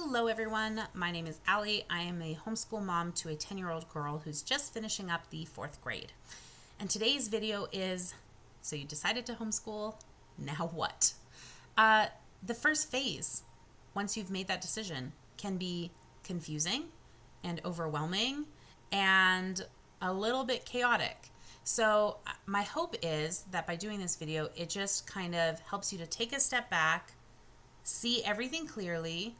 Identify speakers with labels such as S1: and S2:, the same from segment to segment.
S1: Hello everyone, my name is Allie. I am a homeschool mom to a 10-year-old girl who's just finishing up the 4th grade. And today's video is, so you decided to homeschool, now what? The first phase, once you've made that decision, can be confusing and overwhelming and a little bit chaotic. So my hope is that by doing this video, it just kind of helps you to take a step back, see everything clearly,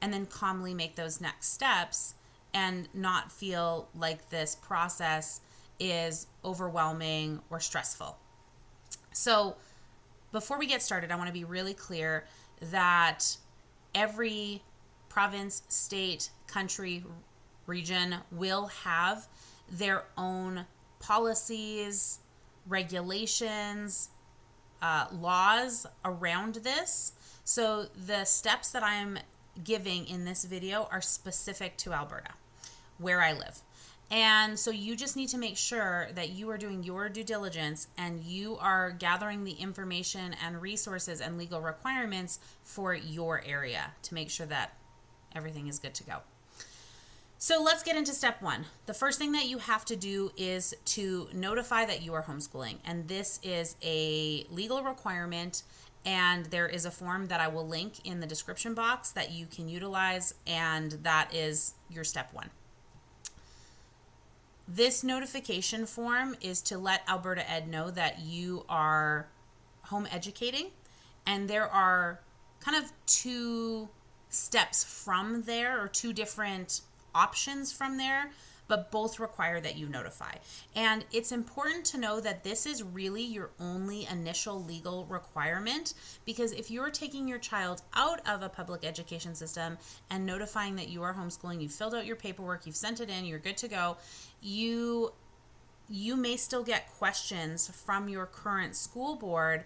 S1: and then calmly make those next steps and not feel like this process is overwhelming or stressful. So before we get started, I want to be really clear that every province, state, country, region will have their own policies, regulations, laws around this. So the steps that I'm giving in this video are specific to Alberta, where I live. And so you just need to make sure that you are doing your due diligence and you are gathering the information and resources and legal requirements for your area to make sure that everything is good to go. So let's get into step 1. The first thing that you have to do is to notify that you are homeschooling. And this is a legal requirement, and there is a form that I will link in the description box that you can utilize, and that is your step 1. This notification form is to let Alberta Ed know that you are home educating, and there are kind of 2 steps from there, or 2 different options from there, but both require that you notify. And it's important to know that this is really your only initial legal requirement, because if you're taking your child out of a public education system and notifying that you are homeschooling, you filled out your paperwork, you've sent it in, you're good to go, you may still get questions from your current school board,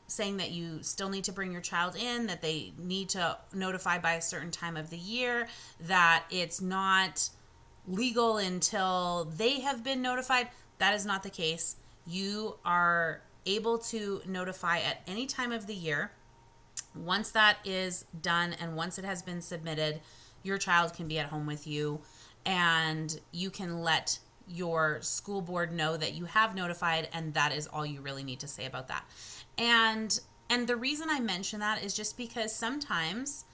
S1: saying that you still need to bring your child in, that they need to notify by a certain time of the year, that it's not legal until they have been notified. That is not the case. You are able to notify at any time of the year. Once that is done and once it has been submitted, your child can be at home with you, and you can let your school board know that you have notified, and that is all you really need to say about that. And the reason I mention that is just because sometimes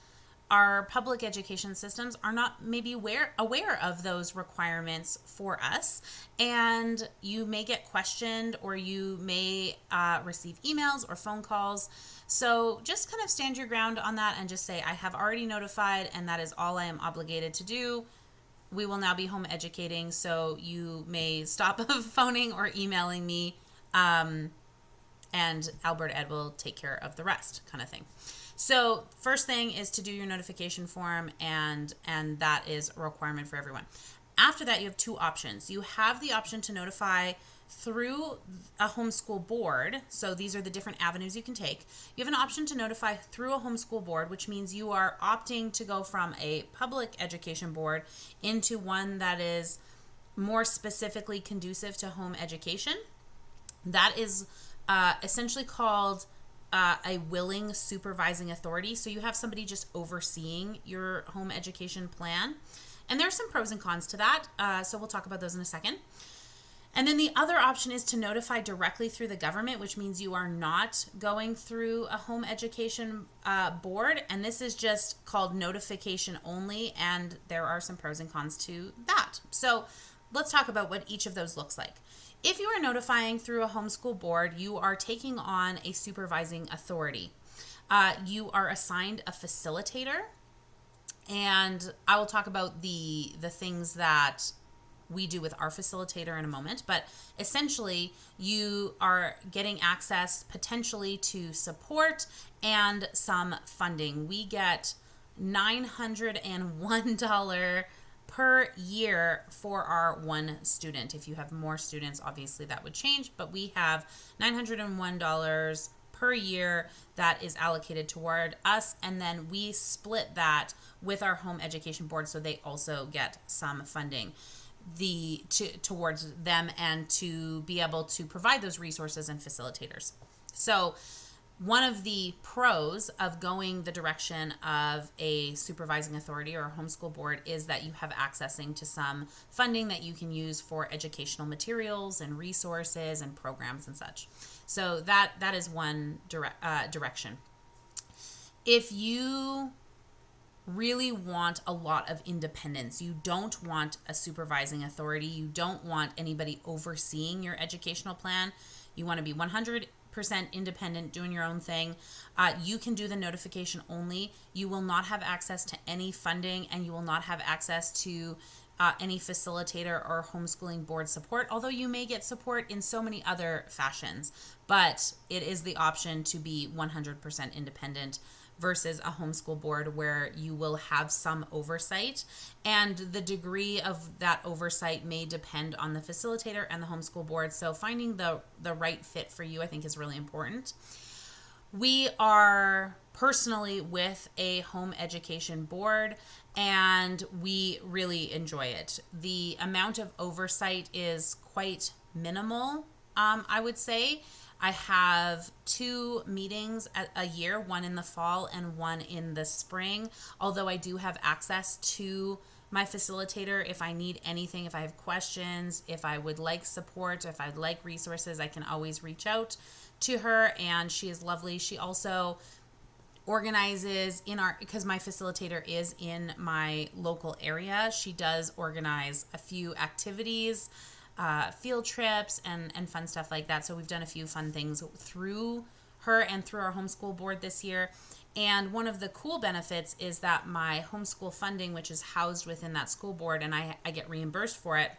S1: our public education systems are not maybe aware of those requirements for us, and you may get questioned, or you may receive emails or phone calls. So just kind of stand your ground on that and just say, I have already notified, and that is all I am obligated to do. We will now be home educating, so you may stop phoning or emailing me, and Alberta Ed will take care of the rest, kind of thing. So first thing is to do your notification form, and that is a requirement for everyone. After that, you have 2 options. You have the option to notify through a homeschool board. So these are the different avenues you can take. You have an option to notify through a homeschool board, which means you are opting to go from a public education board into one that is more specifically conducive to home education. That is essentially called a willing supervising authority. So you have somebody just overseeing your home education plan. And there's some pros and cons to that. So we'll talk about those in a second. And then the other option is to notify directly through the government, which means you are not going through a home education board. And this is just called notification only. And there are some pros and cons to that. So let's talk about what each of those looks like. If you are notifying through a homeschool board, you are taking on a supervising authority. You are assigned a facilitator. And I will talk about the things that we do with our facilitator in a moment, but essentially you are getting access potentially to support and some funding. We get $901 per year for our 1 student. If you have more students, obviously that would change, but we have $901 per year that is allocated toward us, and then we split that with our home education board, so they also get some funding towards them and to be able to provide those resources and facilitators. So One of the pros of going the direction of a supervising authority or a homeschool board is that you have accessing to some funding that you can use for educational materials and resources and programs and such. So that is one direction. If you really want a lot of independence, you don't want a supervising authority, you don't want anybody overseeing your educational plan, you want to be 100% independent, doing your own thing, you can do the notification only. You will not have access to any funding, and you will not have access to any facilitator or homeschooling board support, although you may get support in so many other fashions. But it is the option to be 100% independent versus a homeschool board where you will have some oversight, and the degree of that oversight may depend on the facilitator and the homeschool board. So finding the right fit for you, I think, is really important. We are personally with a home education board, and we really enjoy it. The amount of oversight is quite minimal, I would say. I have 2 meetings a year, one in the fall and one in the spring, although I do have access to my facilitator if I need anything, if I have questions, if I would like support, if I'd like resources, I can always reach out to her, and she is lovely. She also organizes because my facilitator is in my local area, she does organize a few activities, field trips and fun stuff like that. So we've done a few fun things through her and through our homeschool board this year. And one of the cool benefits is that my homeschool funding, which is housed within that school board, and I get reimbursed for it,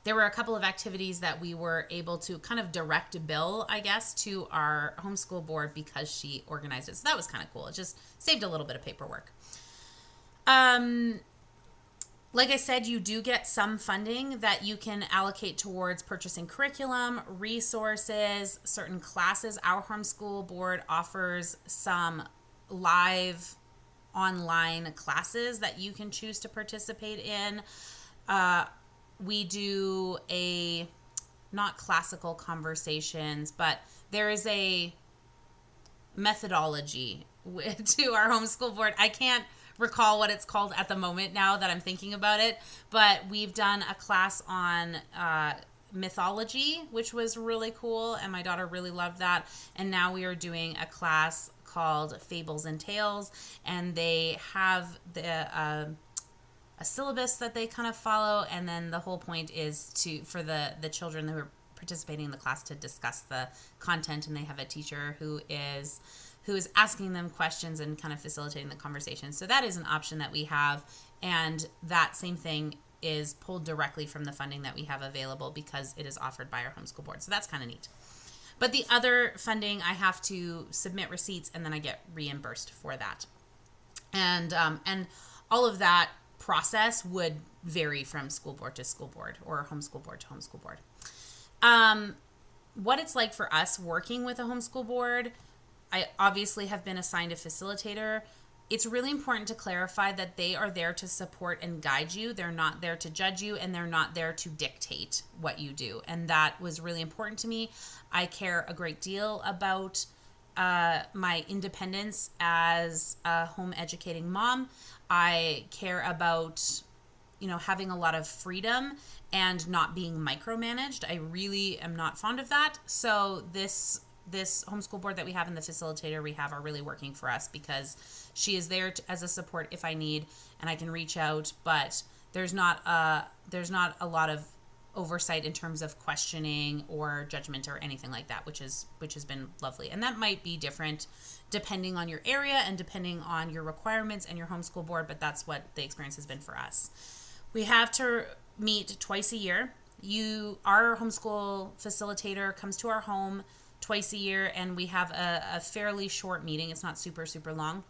S1: there were a couple of activities that we were able to kind of direct a bill, I guess, to our homeschool board because she organized it. So that was kind of cool. It just saved a little bit of paperwork. Like I said, you do get some funding that you can allocate towards purchasing curriculum, resources, certain classes. Our homeschool board offers some live online classes that you can choose to participate in. We do not classical conversations, but there is a methodology to our homeschool board. I can't recall what it's called at the moment now that I'm thinking about it, but we've done a class on mythology, which was really cool, and my daughter really loved that. And now we are doing a class called Fables and Tales, and they have a syllabus that they kind of follow, and then the whole point is for the children who are participating in the class to discuss the content, and they have a teacher who is asking them questions and kind of facilitating the conversation. So that is an option that we have, and that same thing is pulled directly from the funding that we have available because it is offered by our homeschool board. So that's kind of neat. But the other funding, I have to submit receipts, and then I get reimbursed for that. And all of that process would vary from school board to school board or homeschool board to homeschool board. What it's like for us working with a homeschool board, I obviously have been assigned a facilitator. It's really important to clarify that they are there to support and guide you. They're not there to judge you, and they're not there to dictate what you do. And that was really important to me. I care a great deal about my independence as a home educating mom. I care about, having a lot of freedom and not being micromanaged. I really am not fond of that. So this homeschool board that we have and the facilitator we have are really working for us because she is there as a support if I need, and I can reach out, but there's not a lot of oversight in terms of questioning or judgment or anything like that, which has been lovely. And that might be different depending on your area and depending on your requirements and your homeschool board, but that's what the experience has been for us. We have to meet twice a year. Our homeschool facilitator comes to our home twice a year, and we have a fairly short meeting. It's not super, super long,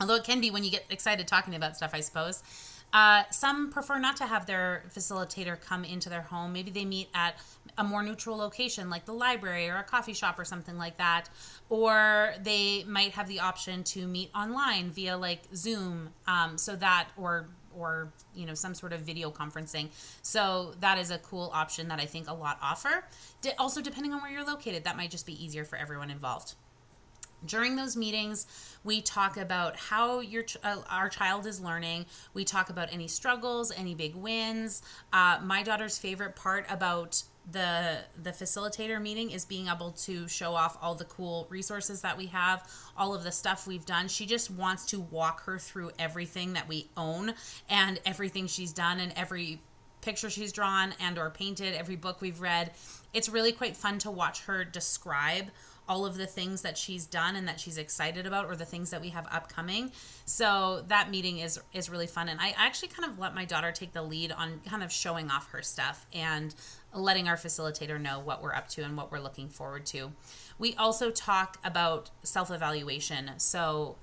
S1: although it can be when you get excited talking about stuff, I suppose. Some prefer not to have their facilitator come into their home. Maybe they meet at a more neutral location like the library or a coffee shop or something like that. Or they might have the option to meet online via like Zoom, so that or some sort of video conferencing. So that is a cool option that I think a lot offer. Also, depending on where you're located, that might just be easier for everyone involved. During those meetings, we talk about how our child is learning. We talk about any struggles, any big wins. My daughter's favorite part about the facilitator meeting is being able to show off all the cool resources that we have, all of the stuff we've done. She just wants to walk her through everything that we own and everything she's done and every picture she's drawn and or painted, every book we've read. It's really quite fun to watch her describe all of the things that she's done and that she's excited about, or the things that we have upcoming. So that meeting is really fun. And I actually kind of let my daughter take the lead on kind of showing off her stuff and letting our facilitator know what we're up to and what we're looking forward to. We also talk about self-evaluation. So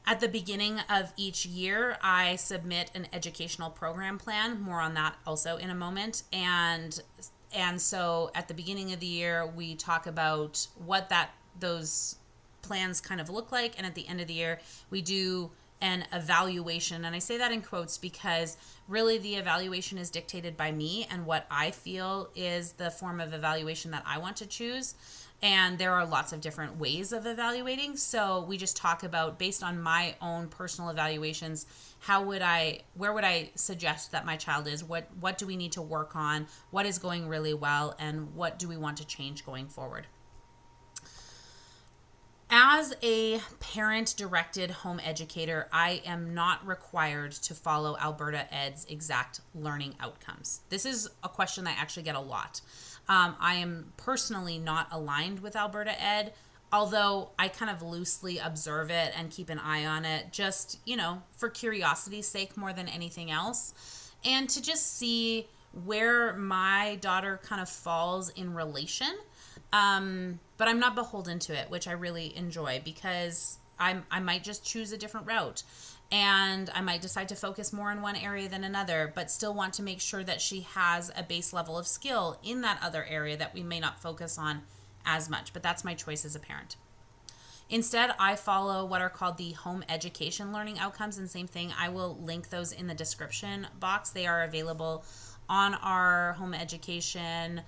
S1: at the beginning of each year, I submit an educational program plan. More on that also in a moment. And so at the beginning of the year, we talk about what those plans kind of look like. And at the end of the year, we do an evaluation. And I say that in quotes because really the evaluation is dictated by me and what I feel is the form of evaluation that I want to choose. And there are lots of different ways of evaluating. So we just talk about, based on my own personal evaluations, where would I suggest that my child is? What do we need to work on? What is going really well? And what do we want to change going forward? As a parent-directed home educator, I am not required to follow Alberta Ed's exact learning outcomes. This is a question I actually get a lot. I am personally not aligned with Alberta Ed, although I kind of loosely observe it and keep an eye on it, just, for curiosity's sake more than anything else, and to just see where my daughter kind of falls in relation. But I'm not beholden to it, which I really enjoy, because I might just choose a different route. And I might decide to focus more in one area than another, but still want to make sure that she has a base level of skill in that other area that we may not focus on as much. But that's my choice as a parent. Instead, I follow what are called the home education learning outcomes. And same thing, I will link those in the description box. They are available on our home education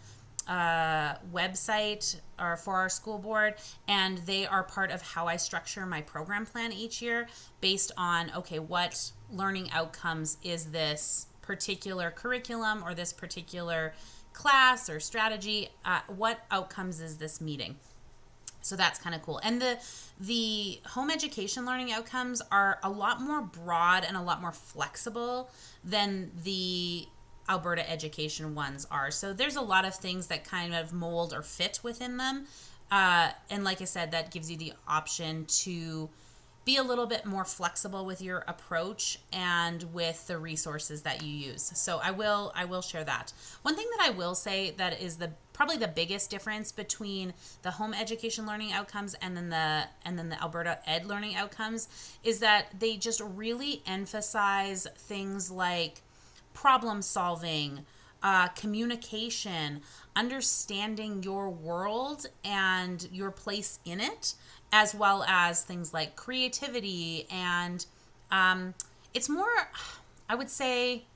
S1: website or for our school board, and they are part of how I structure my program plan each year based on, okay, what learning outcomes is this particular curriculum or this particular class or strategy, what outcomes is this meeting? So that's kind of cool. And the home education learning outcomes are a lot more broad and a lot more flexible than the Alberta Education ones are. So there's a lot of things that kind of mold or fit within them. And like I said, that gives you the option to be a little bit more flexible with your approach and with the resources that you use. So I will share that. One thing that I will say that is probably the biggest difference between the home education learning outcomes and then the Alberta Ed learning outcomes is that they just really emphasize things like problem solving, communication, understanding your world and your place in it, as well as things like creativity. And it's more, I would say,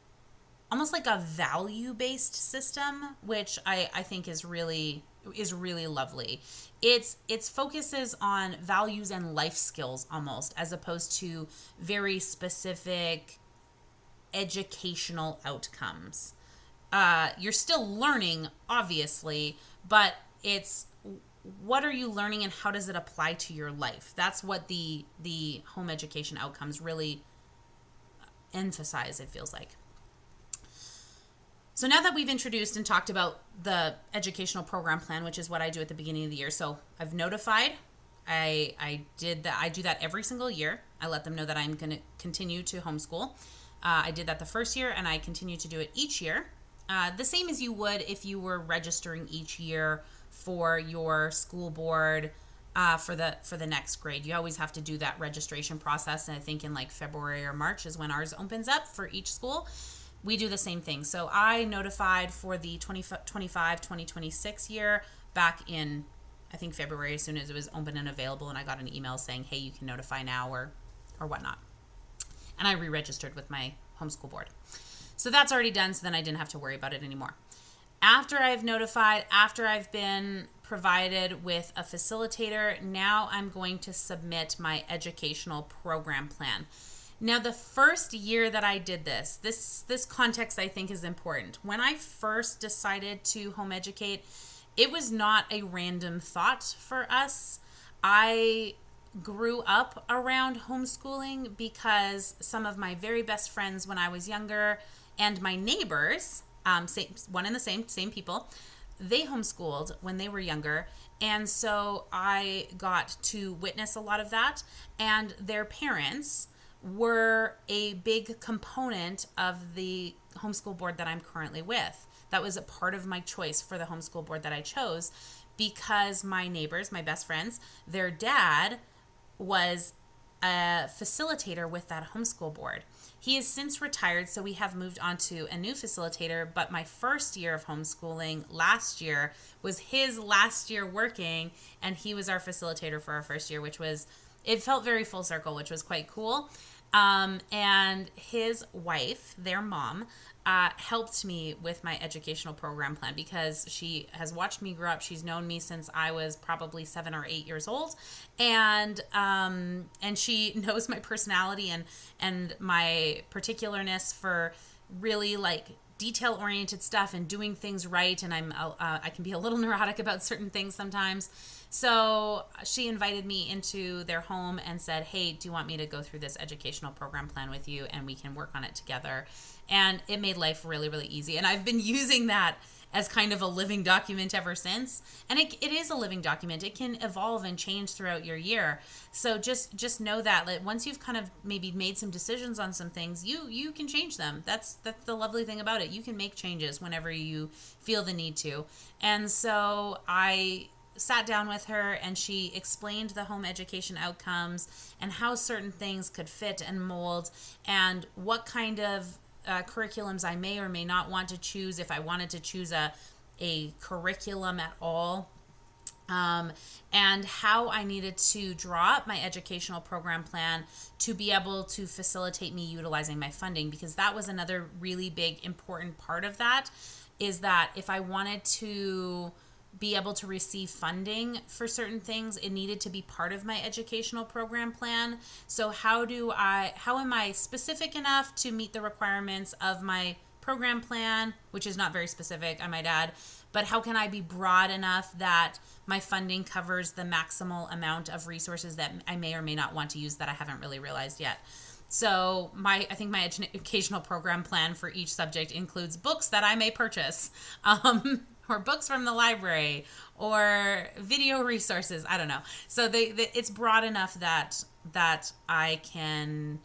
S1: almost like a value-based system, which I think is really lovely. It's focuses on values and life skills almost, as opposed to very specific educational outcomes. You're still learning, obviously, but it's what are you learning and how does it apply to your life? That's what the home education outcomes really emphasize, it feels like. So now that we've introduced and talked about the educational program plan, which is what I do at the beginning of the year. So I've notified, I do that every single year. I let them know that I'm going to continue to homeschool. I did that the first year, and I continue to do it each year. The same as you would if you were registering each year for your school board for the next grade. You always have to do that registration process, and I think in like February or March is when ours opens up for each school. We do the same thing. So I notified for the 2025-2026 year back in, I think, February, as soon as it was open and available, and I got an email saying, hey, you can notify now or whatnot. And I re-registered with my homeschool board. So that's already done, so then I didn't have to worry about it anymore. After I've notified, after I've been provided with a facilitator. Now I'm going to submit my educational program plan. Now, the first year that I did this context I think is important. When I first decided to home educate, it was not a random thought for us. I grew up around homeschooling because some of my very best friends when I was younger and my neighbors, one and the same people, they homeschooled when they were younger. And so I got to witness a lot of that. And their parents were a big component of the homeschool board that I'm currently with. That was a part of my choice for the homeschool board that I chose because my neighbors, my best friends, their dad was a facilitator with that homeschool board. He has since retired, so we have moved on to a new facilitator, but my first year of homeschooling last year was his last year working, and he was our facilitator for our first year, it felt very full circle, which was quite cool. And his wife, their mom, helped me with my educational program plan because she has watched me grow up. She's known me since I was probably 7 or 8 years old. And she knows my personality and my particularness for really like detail-oriented stuff and doing things right. And I can be a little neurotic about certain things sometimes. So she invited me into their home and said, hey, do you want me to go through this educational program plan with you and we can work on it together? And it made life really, really easy. And I've been using that as kind of a living document ever since. And it is a living document. It can evolve and change throughout your year. So just know that once you've kind of maybe made some decisions on some things, you can change them. That's the lovely thing about it. You can make changes whenever you feel the need to. And so I sat down with her and she explained the home education outcomes and how certain things could fit and mold and what kind of curriculums I may or may not want to choose if I wanted to choose a curriculum at all, and how I needed to draw up my educational program plan to be able to facilitate me utilizing my funding, because that was another really big important part of that, is that if I wanted to be able to receive funding for certain things, it needed to be part of my educational program plan. So how am I specific enough to meet the requirements of my program plan, which is not very specific, I might add, but how can I be broad enough that my funding covers the maximal amount of resources that I may or may not want to use that I haven't really realized yet. So I think my educational program plan for each subject includes books that I may purchase, or books from the library, or video resources. I don't know. So it's broad enough that I can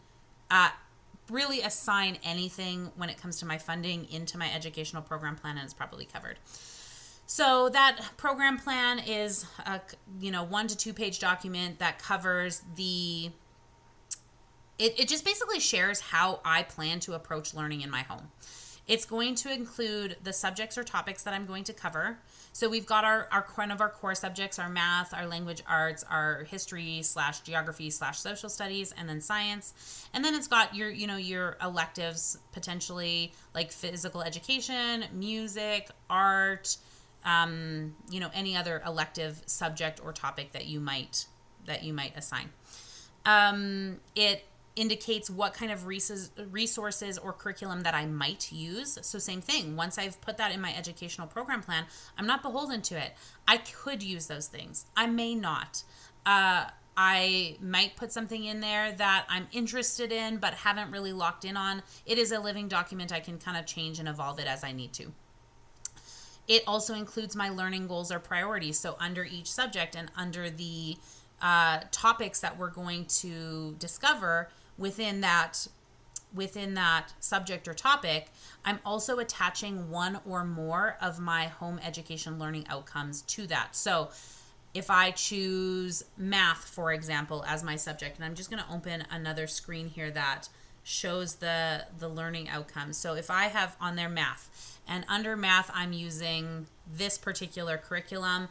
S1: really assign anything when it comes to my funding into my educational program plan, and it's probably covered. So that program plan is a 1 to 2 page document that covers it just basically shares how I plan to approach learning in my home. It's going to include the subjects or topics that I'm going to cover. So we've got our one of our core subjects, our math, our language arts, our history / geography / social studies, and then science. And then it's got your electives, potentially like physical education, music, art, any other elective subject or topic that you might assign. It indicates what kind of resources or curriculum that I might use. So same thing. Once I've put that in my educational program plan, I'm not beholden to it. I could use those things. I may not. I might put something in there that I'm interested in but haven't really locked in on. It is a living document. I can kind of change and evolve it as I need to. It also includes my learning goals or priorities. So under each subject and under the topics that we're going to discover within that subject or topic, I'm also attaching one or more of my home education learning outcomes to that. So if I choose math, for example, as my subject, and I'm just going to open another screen here that shows the learning outcomes. So if I have on there math, and under math I'm using this particular curriculum,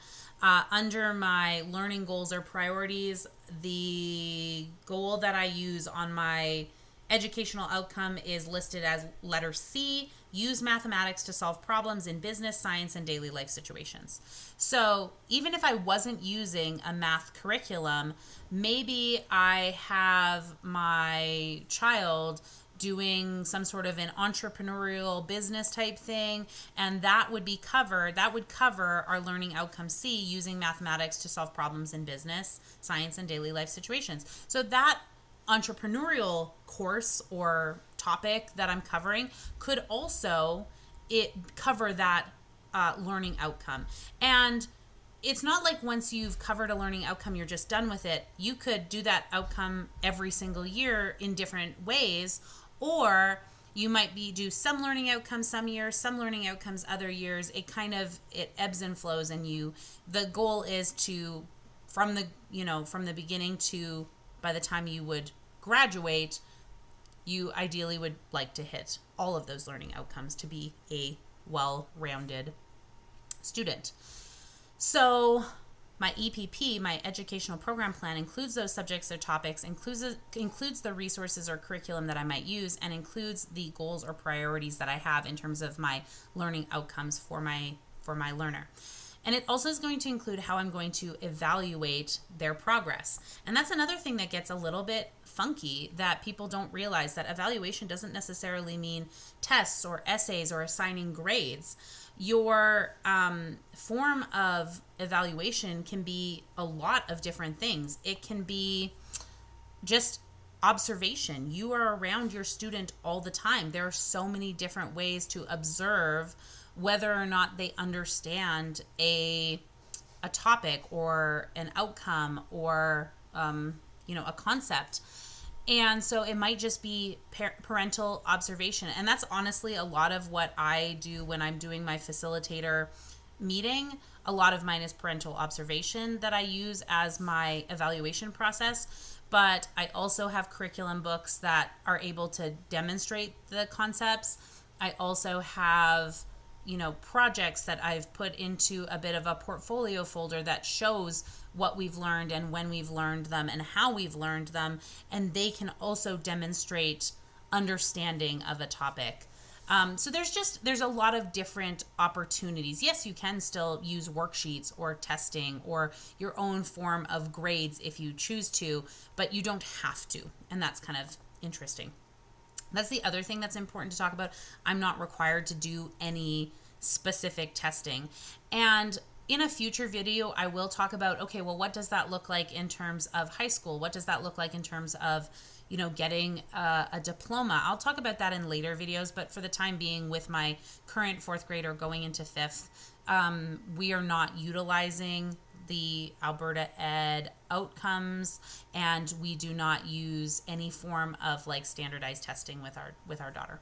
S1: under my learning goals or priorities, the goal that I use on my educational outcome is listed as letter C, use mathematics to solve problems in business, science, and daily life situations. So even if I wasn't using a math curriculum, maybe I have my child doing some sort of an entrepreneurial business type thing, and that would cover our learning outcome C, using mathematics to solve problems in business, science, and daily life situations. So that entrepreneurial course or topic that I'm covering could also cover that learning outcome. And it's not like once you've covered a learning outcome, you're just done with it. You could do that outcome every single year in different ways, or you might do some learning outcomes some years, some learning outcomes other years. It ebbs and flows, and the goal is to, from the beginning to by the time you would graduate, you ideally would like to hit all of those learning outcomes to be a well-rounded student. So my EPP, my educational program plan, includes those subjects or topics, includes the resources or curriculum that I might use, and includes the goals or priorities that I have in terms of my learning outcomes for my learner. And it also is going to include how I'm going to evaluate their progress. And that's another thing that gets a little bit funky, that people don't realize, that evaluation doesn't necessarily mean tests or essays or assigning grades. Your form of evaluation can be a lot of different things. It can be just observation. You are around your student all the time. There are so many different ways to observe whether or not they understand a topic or an outcome or a concept. And so it might just be parental observation. And that's honestly a lot of what I do when I'm doing my facilitator meeting. A lot of mine is parental observation that I use as my evaluation process. But I also have curriculum books that are able to demonstrate the concepts. I also have projects that I've put into a bit of a portfolio folder that shows what we've learned and when we've learned them and how we've learned them, and they can also demonstrate understanding of a topic. So there's a lot of different opportunities. Yes, you can still use worksheets or testing or your own form of grades if you choose to, but you don't have to, and that's kind of interesting. That's the other thing that's important to talk about. I'm not required to do any specific testing. And in a future video, I will talk about, okay, well, what does that look like in terms of high school? What does that look like in terms of, getting a diploma? I'll talk about that in later videos, but for the time being, with my current fourth grader going into fifth, we are not utilizing the Alberta Ed outcomes, and we do not use any form of standardized testing with our daughter.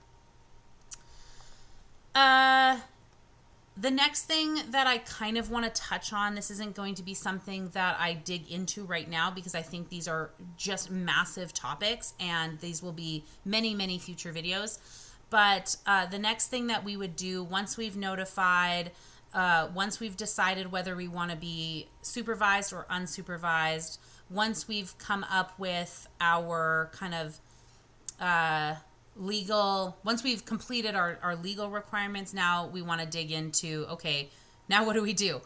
S1: The next thing that I kind of want to touch on, this isn't going to be something that I dig into right now because I think these are just massive topics, and these will be many, many future videos. But the next thing that we would do once we've notified, once we've decided whether we want to be supervised or unsupervised, once we've come up with our kind of once we've completed our legal requirements, now we want to dig into, okay, now what do we do?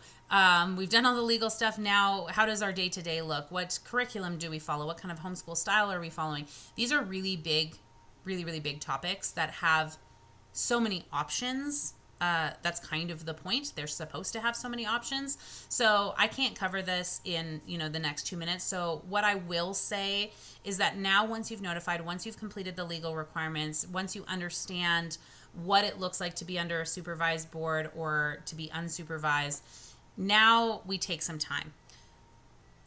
S1: We've done all the legal stuff. Now, how does our day-to-day look? What curriculum do we follow? What kind of homeschool style are we following? These are really big, really, really big topics that have so many options. That's kind of the point. They're supposed to have so many options. So I can't cover this in, the next 2 minutes. So what I will say is that now, once you've notified, once you've completed the legal requirements, once you understand what it looks like to be under a supervised board or to be unsupervised, now we take some time.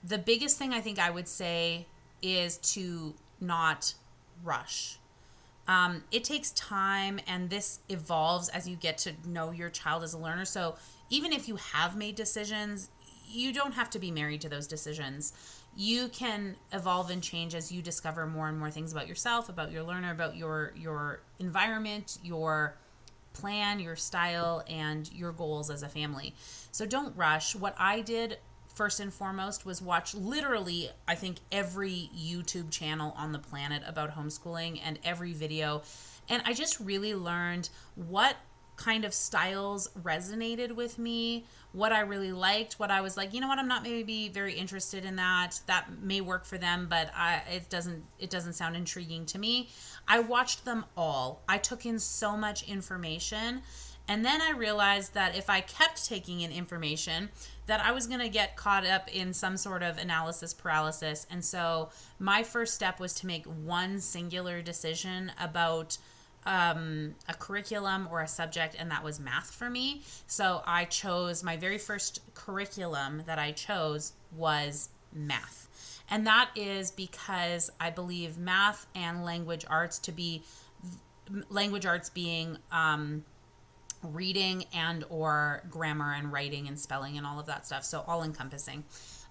S1: The biggest thing I think I would say is to not rush. It takes time, and this evolves as you get to know your child as a learner. So even if you have made decisions, you don't have to be married to those decisions. You can evolve and change as you discover more and more things about yourself, about your learner, about your environment, your plan, your style, and your goals as a family. So don't rush. What I did first and foremost was watch literally, I think, every YouTube channel on the planet about homeschooling and every video. And I just really learned what kind of styles resonated with me, what I really liked, what I was like, you know what, I'm not maybe very interested in that. That may work for them, but it doesn't sound intriguing to me. I watched them all. I took in so much information. And then I realized that if I kept taking in information, that I was going to get caught up in some sort of analysis paralysis. And so my first step was to make one singular decision about a curriculum or a subject, and that was math for me. So I chose my very first curriculum that I chose was math. And that is because I believe math and language arts to be language arts being reading and or grammar and writing and spelling and all of that stuff. So all encompassing.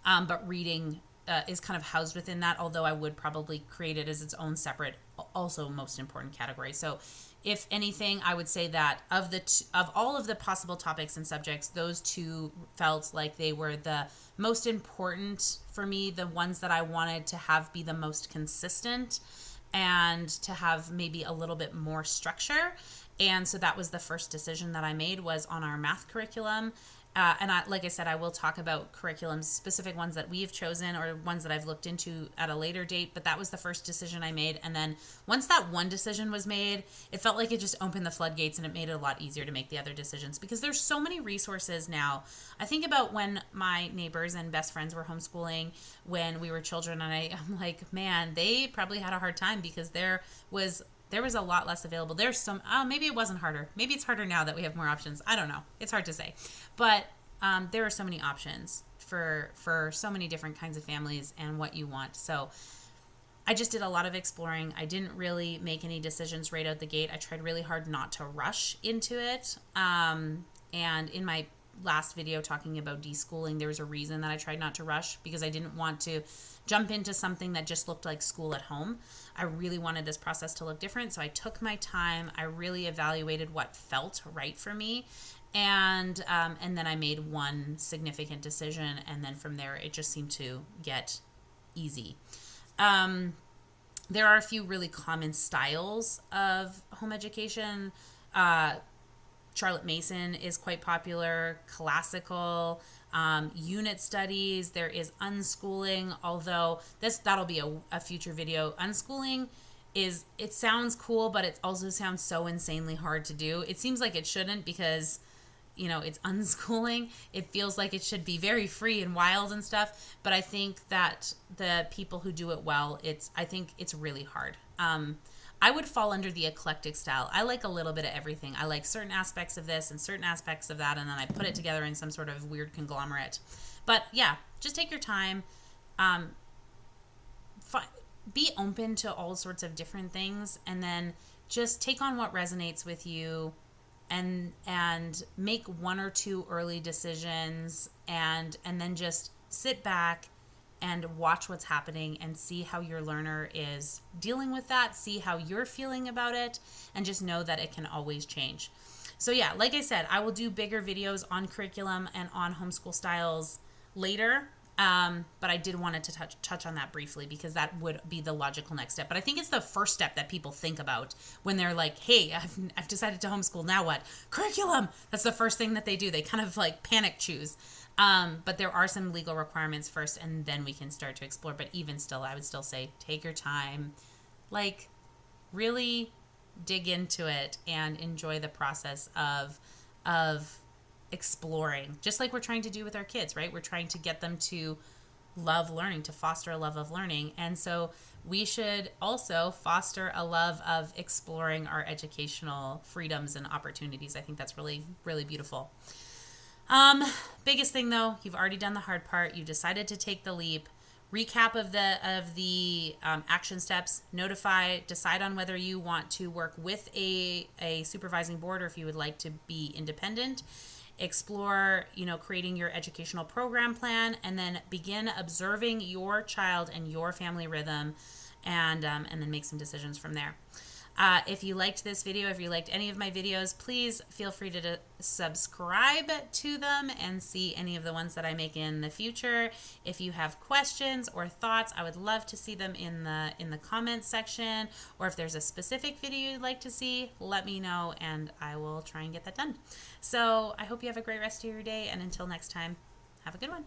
S1: But reading is kind of housed within that, although I would probably create it as its own separate, also most important category. So if anything, I would say that of all of the possible topics and subjects, those two felt like they were the most important for me, the ones that I wanted to have be the most consistent and to have maybe a little bit more structure. And so that was the first decision that I made, was on our math curriculum. And like I said, I will talk about curriculums, specific ones that we've chosen or ones that I've looked into at a later date. But that was the first decision I made. And then once that one decision was made, it felt like it just opened the floodgates, and it made it a lot easier to make the other decisions, because there's so many resources now. I think about when my neighbors and best friends were homeschooling when we were children, and I'm like, man, they probably had a hard time because there was a lot less available. There's some, maybe it wasn't harder. Maybe it's harder now that we have more options. I don't know. It's hard to say. But there are so many options for so many different kinds of families and what you want. So I just did a lot of exploring. I didn't really make any decisions right out the gate. I tried really hard not to rush into it. And in my last video talking about deschooling, there was a reason that I tried not to rush, because I didn't want to jump into something that just looked like school at home. I really wanted this process to look different. So I took my time. I really evaluated what felt right for me. And then I made one significant decision. And then from there, it just seemed to get easy. There are a few really common styles of home education. Charlotte Mason is quite popular, classical, unit studies. There is unschooling, although that'll be a future video. Unschooling it sounds cool, but it also sounds so insanely hard to do. It seems like it shouldn't, because it's unschooling. It feels like it should be very free and wild and stuff. But I think that the people who do it well, I think it's really hard. I would fall under the eclectic style. I like a little bit of everything. I like certain aspects of this and certain aspects of that, and then I put it together in some sort of weird conglomerate. But yeah, just take your time. Be open to all sorts of different things, and then just take on what resonates with you, and make one or two early decisions, and then just sit back and watch what's happening and see how your learner is dealing with that, see how you're feeling about it, and just know that it can always change. So yeah, like I said, I will do bigger videos on curriculum and on homeschool styles later. But I did want to touch on that briefly, because that would be the logical next step. But I think it's the first step that people think about when they're like, hey, I've decided to homeschool. Now what? Curriculum. That's the first thing that they do. They kind of like panic choose. But there are some legal requirements first, and then we can start to explore. But even still, I would still say take your time, like really dig into it and enjoy the process of exploring, just like we're trying to do with our kids, right? We're trying to get them to love learning, to foster a love of learning. And so we should also foster a love of exploring our educational freedoms and opportunities. I think that's really, really beautiful. Biggest thing though, you've already done the hard part. You decided to take the leap. Recap of the action steps. Notify, decide on whether you want to work with a supervising board, or if you would like to be independent. Explore, creating your educational program plan, and then begin observing your child and your family rhythm, and then make some decisions from there. If you liked this video, if you liked any of my videos, please feel free to subscribe to them and see any of the ones that I make in the future. If you have questions or thoughts, I would love to see them in the comments section, or if there's a specific video you'd like to see, let me know and I will try and get that done. So I hope you have a great rest of your day, and until next time, have a good one.